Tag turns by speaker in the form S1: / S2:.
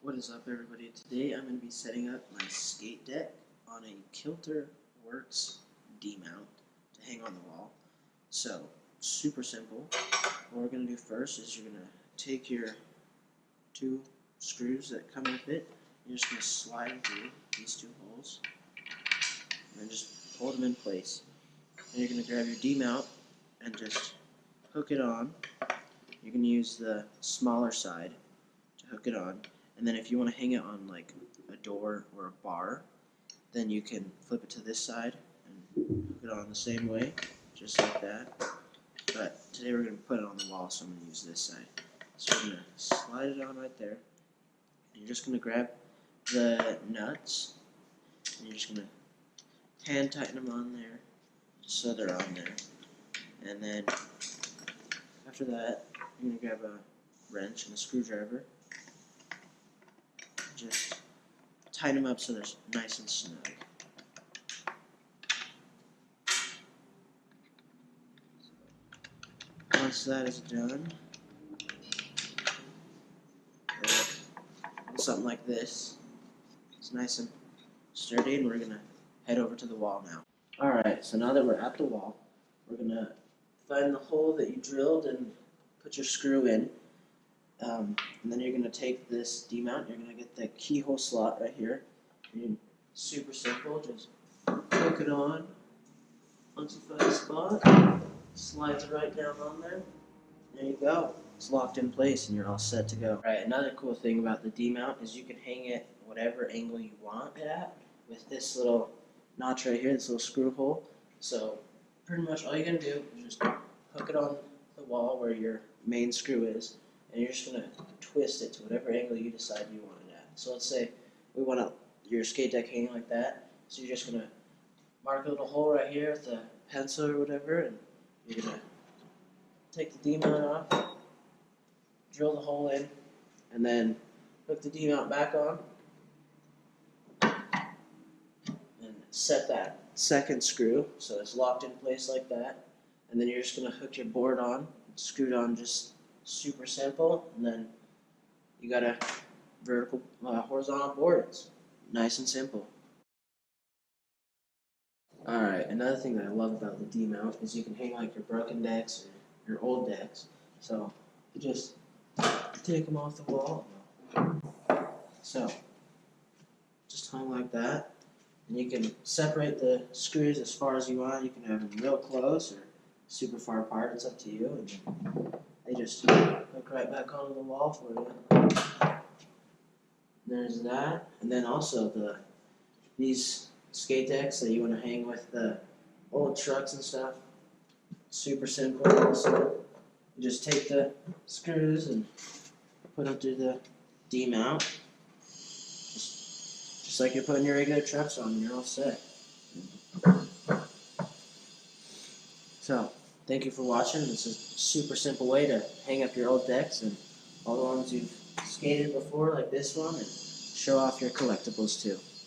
S1: What is up, everybody? Today I'm going to be setting up my skate deck on a Kilterworks D-mount to hang on the wall. So, super simple. What we're going to do first is you're going to take your two screws that come with it, you're just going to slide them through these two holes, and then just hold them in place. And you're going to grab your D-mount and just hook it on. You can use the smaller side to hook it on. And then if you want to hang it on like a door or a bar, then you can flip it to this side and hook it on the same way, just like that. But today we're going to put it on the wall, so I'm going to use this side. So we're going to slide it on right there. And you're just going to grab the nuts, and you're just going to hand tighten them on there, just so they're on there. And then after that, you're going to grab a wrench and a screwdriver. Just tighten them up so they're nice and snug. Once that is done, something like this. It's nice and sturdy, and we're going to head over to the wall now. Alright, so now that we're at the wall, we're going to find the hole that you drilled and put your screw in. And then you're going to take this D-mount, you're going to get the keyhole slot right here. And super simple, just hook it on. Once you find the spot, slides it right down on there. There you go. It's locked in place and you're all set to go. Alright, another cool thing about the D-mount is you can hang it whatever angle you want it at with this little notch right here, this little screw hole. So pretty much all you're going to do is just hook it on the wall where your main screw is, and you're just going to twist it to whatever angle you decide you want it at. So let's say we want your skate deck hanging like that, so you're just going to mark a little hole right here with a pencil or whatever, and you're going to take the D-mount off, drill the hole in, and then hook the D-mount back on, and set that second screw so it's locked in place like that, and then you're just going to hook your board on, screw it on, just super simple, and then you got a vertical, horizontal board. It's nice and simple. Alright, another thing that I love about the D-mount is you can hang like your broken decks or your old decks. So you just take them off the wall. So just hung like that, and you can separate the screws as far as you want. You can have them real close or super far apart. It's up to you. And they just hook right back onto the wall for you. There's that, and then also these skate decks that you want to hang with the old trucks and stuff. Super simple. So you just take the screws and put them through the D-mount, just like you're putting your regular trucks on, and you're all set. So, thank you for watching. This is a super simple way to hang up your old decks and all the ones you've skated before, like this one, and show off your collectibles too.